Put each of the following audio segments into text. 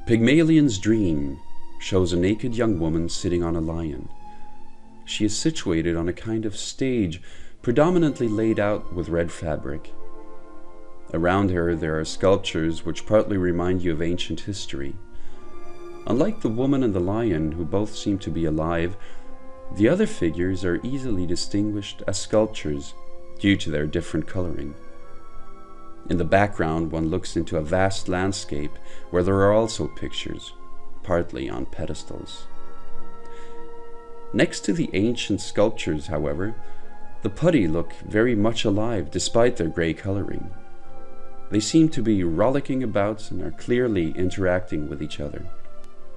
Pygmalion's Dream shows a naked young woman sitting on a lion. She is situated on a kind of stage, predominantly laid out with red fabric. Around her there are sculptures which partly remind you of ancient history. Unlike the woman and the lion, who both seem to be alive, the other figures are easily distinguished as sculptures due to their different coloring. In the background one looks into a vast landscape where there are also pictures, partly on pedestals. Next to the ancient sculptures, however, the putti look very much alive despite their grey coloring. They seem to be rollicking about and are clearly interacting with each other.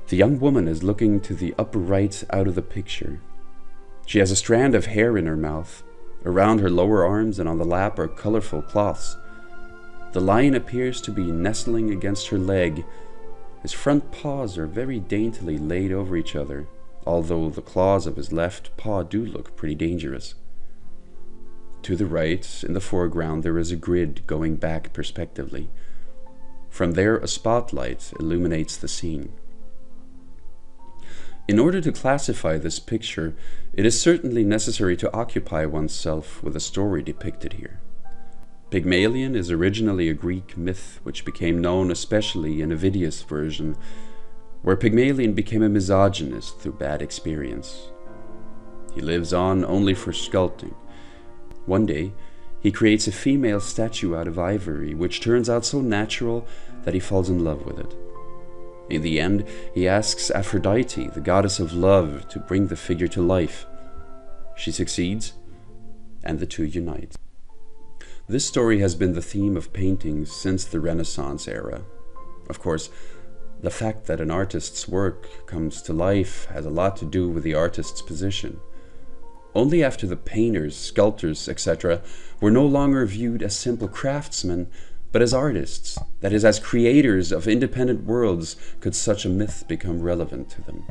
The young woman is looking to the upper right out of the picture. She has a strand of hair in her mouth. Around her lower arms and on the lap are colorful cloths. The lion appears to be nestling against her leg. His front paws are very daintily laid over each other, although the claws of his left paw do look pretty dangerous. To the right, in the foreground, there is a grid going back perspectively. From there, a spotlight illuminates the scene. In order to classify this picture, it is certainly necessary to occupy oneself with the story depicted here. Pygmalion is originally a Greek myth which became known especially in Ovidius' version, where Pygmalion became a misogynist through bad experience. He lives on only for sculpting. One day, he creates a female statue out of ivory, which turns out so natural that he falls in love with it. In the end, he asks Aphrodite, the goddess of love, to bring the figure to life. She succeeds, and the two unite. This story has been the theme of paintings since the Renaissance era. Of course, the fact that an artist's work comes to life has a lot to do with the artist's position. Only after the painters, sculptors, etc. were no longer viewed as simple craftsmen, but as artists, that is, as creators of independent worlds, could such a myth become relevant to them.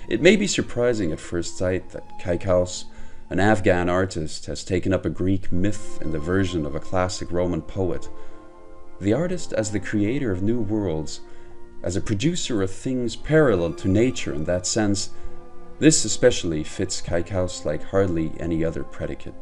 It may be surprising at first sight that Kaikaoss, an Afghan artist, has taken up a Greek myth in the version of a classic Roman poet. The artist as the creator of new worlds, as a producer of things parallel to nature in that sense, this especially fits Kaikaoss like hardly any other predicate.